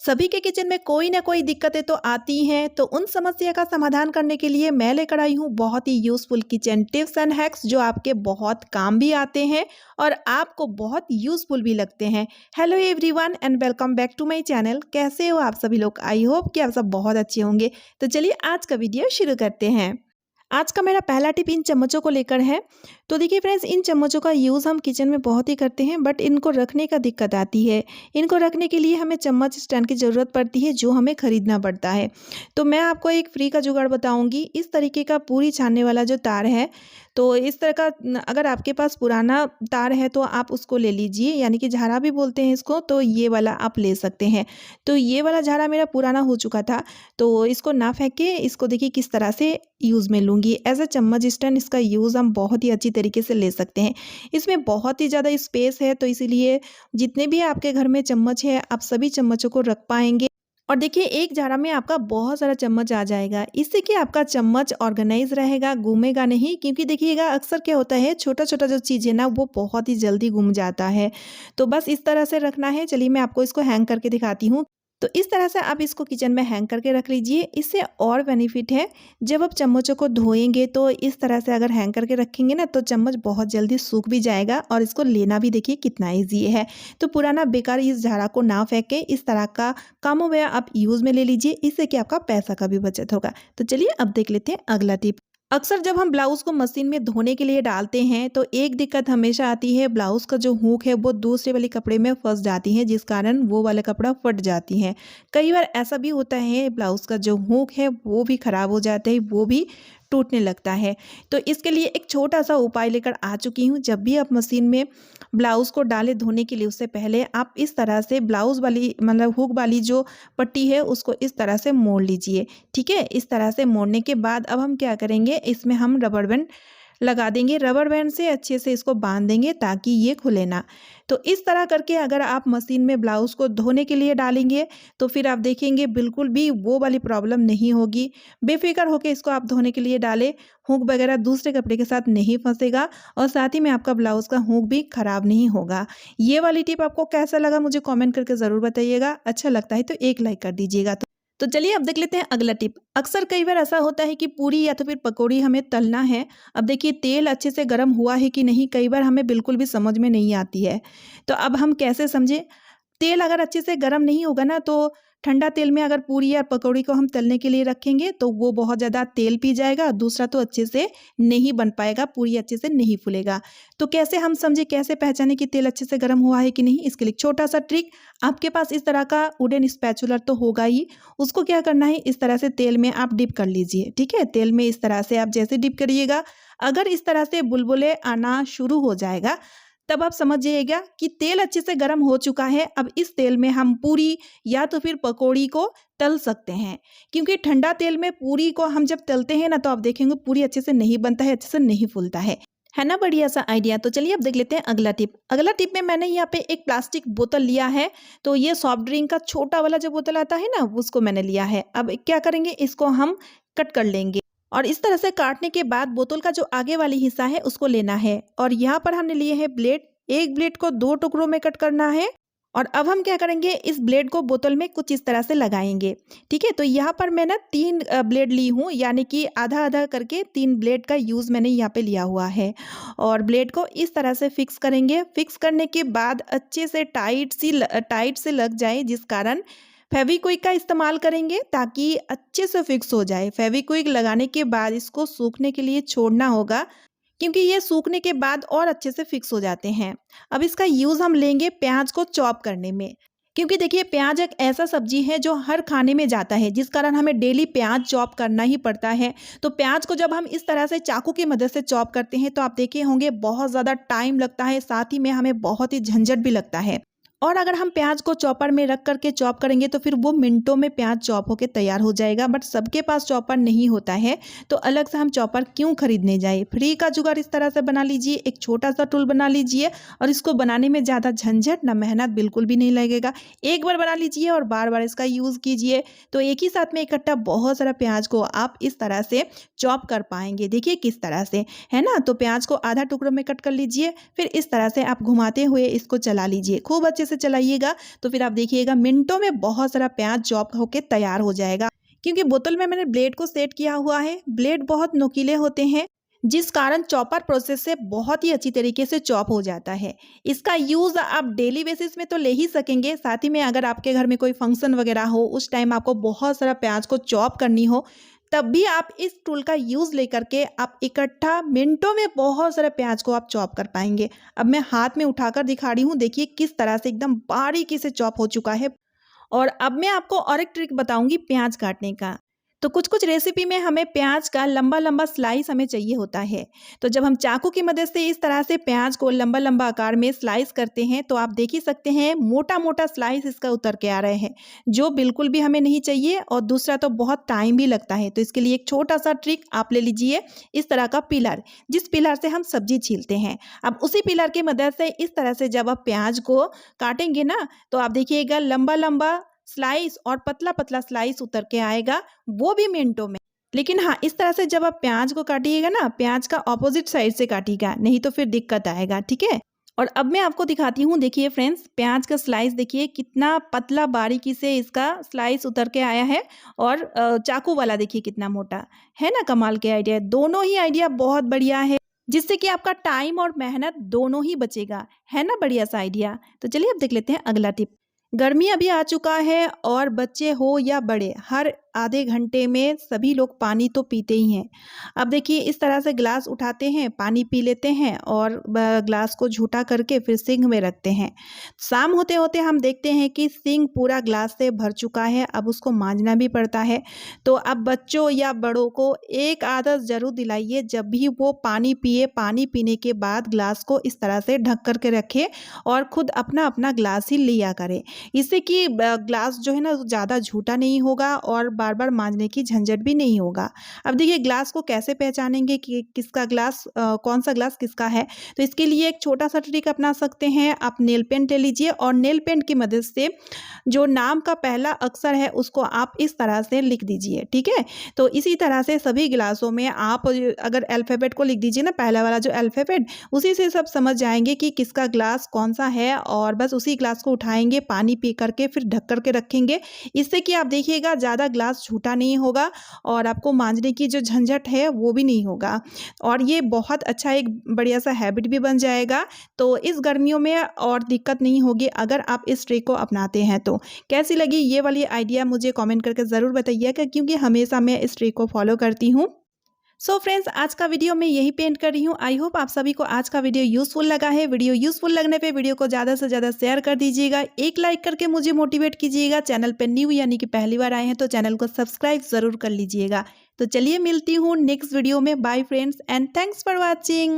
सभी के किचन में कोई ना कोई दिक्कतें तो आती हैं, तो उन समस्या का समाधान करने के लिए मैं लेकर आई हूँ बहुत ही useful kitchen tips and hacks जो आपके बहुत काम भी आते हैं और आपको बहुत यूज़फुल भी लगते हैं। Hello everyone and welcome back to my channel. कैसे हो आप सभी लोग? आई होप कि आप सब बहुत अच्छे होंगे। तो चलिए आज का वीडियो शुरू करते हैं। आज का मेरा पहला टिप इन चम्मचों को लेकर है। तो देखिए फ्रेंड्स, इन चम्मचों का यूज़ हम किचन में बहुत ही करते हैं, बट इनको रखने का दिक्कत आती है। इनको रखने के लिए हमें चम्मच स्टैंड की ज़रूरत पड़ती है, जो हमें खरीदना पड़ता है। तो मैं आपको एक फ्री का जुगाड़ बताऊंगी। इस तरीके का पूरी छानने वाला जो तार है, तो इस तरह का अगर आपके पास पुराना तार है तो आप उसको ले लीजिए, यानी कि झारा भी बोलते हैं इसको, तो ये वाला आप ले सकते हैं। तो ये वाला झारा मेरा पुराना हो चुका था, तो इसको ना फेंक के इसको देखिए किस तरह से यूज़ में लूँगी। एज अ चम्मच स्टैंड इसका यूज़ हम बहुत ही अच्छी तरीके से ले सकते हैं। इसमें बहुत ही ज़्यादा स्पेस है, तो इसीलिए जितने भी आपके घर में चम्मच है, आप सभी चम्मचों को रख पाएँगे। और देखिए एक जारा में आपका बहुत सारा चम्मच आ जाएगा। इससे कि आपका चम्मच ऑर्गेनाइज रहेगा, घूमेगा नहीं। क्योंकि देखिएगा अक्सर क्या होता है, छोटा-छोटा जो चीज़ है ना, वो बहुत ही जल्दी घूम जाता है। तो बस इस तरह से रखना है। चलिए मैं आपको इसको हैंग करके दिखाती हूँ। तो इस तरह से आप इसको किचन में हैंग करके रख लीजिए। इससे और बेनिफिट है, जब आप चम्मचों को धोएँगे तो इस तरह से अगर हैंग करके रखेंगे ना, तो चम्मच बहुत जल्दी सूख भी जाएगा और इसको लेना भी देखिए कितना ईज़ी है। तो पुराना बेकार इस झाड़ा को ना फेंक के इस तरह का कामों में आप यूज़ में ले लीजिए। इससे कि आपका पैसा का भी बचत होगा। तो चलिए अब देख लेते हैं अगला टिप। अक्सर जब हम ब्लाउज़ को मशीन में धोने के लिए डालते हैं, तो एक दिक्कत हमेशा आती है, ब्लाउज़ का जो हुक है वो दूसरे वाले कपड़े में फँस जाती है, जिस कारण वो वाला कपड़ा फट जाती है। कई बार ऐसा भी होता है, ब्लाउज़ का जो हुक है वो भी ख़राब हो जाता है, वो भी टूटने लगता है। तो इसके लिए एक छोटा-सा उपाय लेकर आ चुकी हूँ। जब भी आप मशीन में ब्लाउज़ को डालें धोने के लिए, उससे पहले आप इस तरह से ब्लाउज़ वाली मतलब हुक वाली जो पट्टी है उसको इस तरह से मोड़ लीजिए। ठीक है? इस तरह से मोड़ने के बाद अब हम क्या करेंगे, इसमें हम रबर बैंड लगा देंगे। रबर बैंड से अच्छे से इसको बांध देंगे ताकि ये खुले ना। तो इस तरह करके अगर आप मशीन में ब्लाउज़ को धोने के लिए डालेंगे, तो फिर आप देखेंगे बिल्कुल भी वो वाली प्रॉब्लम नहीं होगी। बेफ़िक्र होके इसको आप धोने के लिए डालें। हुक वगैरह दूसरे कपड़े के साथ नहीं फँसेगा और साथ ही में आपका ब्लाउज़ का हुक भी ख़राब नहीं होगा। ये वाली टिप आपको कैसा लगा मुझे कमेंट करके ज़रूर बताइएगा। अच्छा लगता है तो एक लाइक कर दीजिएगा। तो चलिए अब देख लेते हैं अगला टिप। अक्सर कई बार ऐसा होता है कि पूरी या तो फिर पकौड़ी हमें तलना है। अब देखिए तेल अच्छे से गर्म हुआ है कि नहीं, कई बार हमें बिल्कुल भी समझ में नहीं आती है। तो अब हम कैसे समझें? तेल अगर अच्छे से गर्म नहीं होगा ना, तो ठंडा तेल में अगर पूरी या पकौड़ी को हम तलने के लिए रखेंगे तो वो बहुत ज़्यादा तेल पी जाएगा। दूसरा तो अच्छे से नहीं बन पाएगा, पूरी अच्छे से नहीं फूलेगा। तो कैसे हम समझे, कैसे पहचाने कि तेल अच्छे से गर्म हुआ है कि नहीं? इसके लिए छोटा सा ट्रिक। आपके पास इस तरह का वुडन स्पैचुलर तो होगा ही। उसको क्या करना है, इस तरह से तेल में आप डिप कर लीजिए। ठीक है? तेल में इस तरह से आप जैसे डिप करिएगा, अगर इस तरह से बुलबुले आना शुरू हो जाएगा, तब आप समझिएगा कि तेल अच्छे से गर्म हो चुका है। अब इस तेल में हम पूरी या तो फिर पकौड़ी को तल सकते हैं। क्योंकि ठंडा तेल में पूरी को हम जब तलते हैं ना, तो आप देखेंगे पूरी अच्छे से नहीं बनता है, अच्छे से नहीं फूलता है ना? बढ़िया सा आइडिया। तो चलिए अब देख लेते हैं अगला टिप। अगला टिप में मैंने यहाँ पे एक प्लास्टिक बोतल लिया है। तो ये सॉफ्ट ड्रिंक का छोटा वाला जो बोतल आता है ना, उसको मैंने लिया है। अब क्या करेंगे, इसको हम कट कर लेंगे और इस तरह से काटने के बाद बोतल का जो आगे वाली हिस्सा है उसको लेना है। और यहाँ पर हमने लिए हैं ब्लेड। एक ब्लेड को 2 टुकड़ों में कट करना है। और अब हम क्या करेंगे, इस ब्लेड को बोतल में कुछ इस तरह से लगाएंगे। ठीक है? तो यहाँ पर मैं ना 3 ब्लेड ली हूँ, यानी कि आधा-आधा करके 3 ब्लेड का यूज़ मैंने यहाँ पे लिया हुआ है। और ब्लेड को इस तरह से फिक्स करेंगे। फिक्स करने के बाद अच्छे से टाइट से लग जाए, जिस कारण फेविक्विक का इस्तेमाल करेंगे ताकि अच्छे से फिक्स हो जाए। फेविक्विक लगाने के बाद इसको सूखने के लिए छोड़ना होगा, क्योंकि ये सूखने के बाद और अच्छे से फिक्स हो जाते हैं। अब इसका यूज़ हम लेंगे प्याज को चॉप करने में। क्योंकि देखिए प्याज एक ऐसा सब्जी है जो हर खाने में जाता है, जिस कारण हमें डेली प्याज चॉप करना ही पड़ता है। तो प्याज को जब हम इस तरह से चाकू की मदद से चॉप करते हैं, तो आप देखे होंगे बहुत ज़्यादा टाइम लगता है, साथ ही में हमें बहुत ही झंझट भी लगता है। और अगर हम प्याज को चॉपर में रख करके चॉप करेंगे, तो फिर वो मिनटों में प्याज चॉप होके तैयार हो जाएगा। बट सबके पास चॉपर नहीं होता है, तो अलग से हम चॉपर क्यों खरीदने जाए? फ्री का जुगाड़ इस तरह से बना लीजिए। एक छोटा सा टूल बना लीजिए और इसको बनाने में ज़्यादा झंझट ना मेहनत बिल्कुल भी नहीं लगेगा। एक बार बना लीजिए और बार बार इसका यूज़ कीजिए, तो एक ही साथ में इकट्ठा बहुत सारा प्याज को आप इस तरह से चॉप कर पाएंगे। देखिए किस तरह से, है ना? तो प्याज को आधा टुकड़ों में कट कर लीजिए। फिर इस तरह से आप घुमाते हुए इसको चला लीजिए, खूब अच्छे से से चलाइएगा तो फिर आप देखिएगा मिनटों में बहुत सारा प्याज चॉप होके तैयार हो जाएगा। क्योंकि बोतल में मैंने ब्लेड को सेट किया हुआ है, ब्लेड बहुत नुकीले होते हैं जिस कारण चॉपर प्रोसेस से बहुत ही अच्छी तरीके से चॉप हो जाता है। इसका यूज़ आप डेली बेसिस में तो ले ही सकेंगे, साथ ही में अगर आपके घर में कोई फंक्शन वगैरह हो, उस टाइम आपको बहुत सारा प्याज को चॉप करनी हो, तब भी आप इस टूल का यूज़ लेकर के आप इकट्ठा मिनटों में बहुत सारे प्याज को आप चॉप कर पाएंगे। अब मैं हाथ में उठाकर दिखा रही हूँ, देखिए किस तरह से एकदम बारीकी से चॉप हो चुका है। और अब मैं आपको और एक ट्रिक बताऊंगी प्याज काटने का। तो कुछ कुछ रेसिपी में हमें प्याज का लंबा लंबा स्लाइस हमें चाहिए होता है। तो जब हम चाकू की मदद से इस तरह से प्याज को लंबा लंबा आकार में स्लाइस करते हैं तो आप देख ही सकते हैं मोटा मोटा स्लाइस इसका उतर के आ रहे हैं, जो बिल्कुल भी हमें नहीं चाहिए। और दूसरा तो बहुत टाइम भी लगता है। तो इसके लिए एक छोटा सा ट्रिक आप ले लीजिए, इस तरह का पिलर, जिस पिलर से हम सब्जी छीलते हैं। अब उसी पिलर की मदद से इस तरह से जब आप प्याज को काटेंगे ना तो आप देखिएगा लंबा लंबा स्लाइस और पतला पतला स्लाइस उतर के आएगा, वो भी मिनटों में। लेकिन हाँ, इस तरह से जब आप प्याज को काटिएगा ना, प्याज का ऑपोजिट साइड से काटिएगा, नहीं तो फिर दिक्कत आएगा, ठीक है। और अब मैं आपको दिखाती हूँ, देखिए फ्रेंड्स, प्याज का स्लाइस देखिए कितना पतला बारीकी से इसका स्लाइस उतर के आया है। और चाकू वाला देखिए कितना मोटा है ना। कमाल के आइडिया, दोनों ही आइडिया बहुत बढ़िया है, जिससे कि आपका टाइम और मेहनत दोनों ही बचेगा, है ना बढ़िया सा आइडिया। तो चलिए अब देख लेते हैं अगला टिप। गर्मी अभी आ चुका है और बच्चे हो या बड़े, हर आधे घंटे में सभी लोग पानी तो पीते ही हैं। अब देखिए इस तरह से ग्लास उठाते हैं, पानी पी लेते हैं और ग्लास को झूठा करके फिर सिंक में रखते हैं। शाम होते होते हम देखते हैं कि सिंक पूरा ग्लास से भर चुका है, अब उसको मांजना भी पड़ता है। तो अब बच्चों या बड़ों को एक आदत जरूर दिलाइए, जब भी वो पानी पिए, पानी पीने के बाद ग्लास को इस तरह से ढक करके रखे और खुद अपना अपना ग्लास ही लिया करें। इससे कि ग्लास जो है ना ज़्यादा झूठा नहीं होगा और बार बार मांजने की झंझट भी नहीं होगा। अब देखिए ग्लास को कैसे पहचानेंगे कि किसका ग्लास, कौन सा ग्लास किसका है। तो इसके लिए एक छोटा सा ट्रिक अपना सकते हैं। आप नेल पेंट ले लीजिए और नेल पेंट की मदद से जो नाम का पहला अक्षर है उसको आप इस तरह से लिख दीजिए, ठीक है। तो इसी तरह से सभी गिलासों में आप अगर अल्फ़ाबेट को लिख दीजिए ना, पहला वाला जो अल्फ़ाबेट, उसी से सब समझ जाएंगे कि किसका ग्लास कौन सा है। और बस उसी ग्लास को उठाएंगे, पानी पी करके फिर ढक करके रखेंगे। इससे कि आप देखिएगा ज़्यादा ग्लास झूठा नहीं होगा और आपको मांजने की जो झंझट है वो भी नहीं होगा। और ये बहुत अच्छा एक बढ़िया सा हैबिट भी बन जाएगा। तो इस गर्मियों में और दिक्कत नहीं होगी अगर आप इस ट्रिक को अपनाते हैं। तो कैसी लगी ये वाली आइडिया मुझे कमेंट करके ज़रूर बताइएगा, क्योंकि हमेशा मैं इस ट्रिक को फॉलो करती हूँ। सो फ्रेंड्स, आज का वीडियो मैं यही पेंट कर रही हूँ। आई होप आप सभी को आज का वीडियो यूज़फुल लगा है। वीडियो यूज़फुल लगने पे वीडियो को ज़्यादा से ज़्यादा शेयर कर दीजिएगा, एक लाइक करके मुझे मोटिवेट कीजिएगा। चैनल पे न्यू यानी कि पहली बार आए हैं तो चैनल को सब्सक्राइब ज़रूर कर लीजिएगा। तो चलिए मिलती हूँ नेक्स्ट वीडियो में। Bye friends and thanks for watching.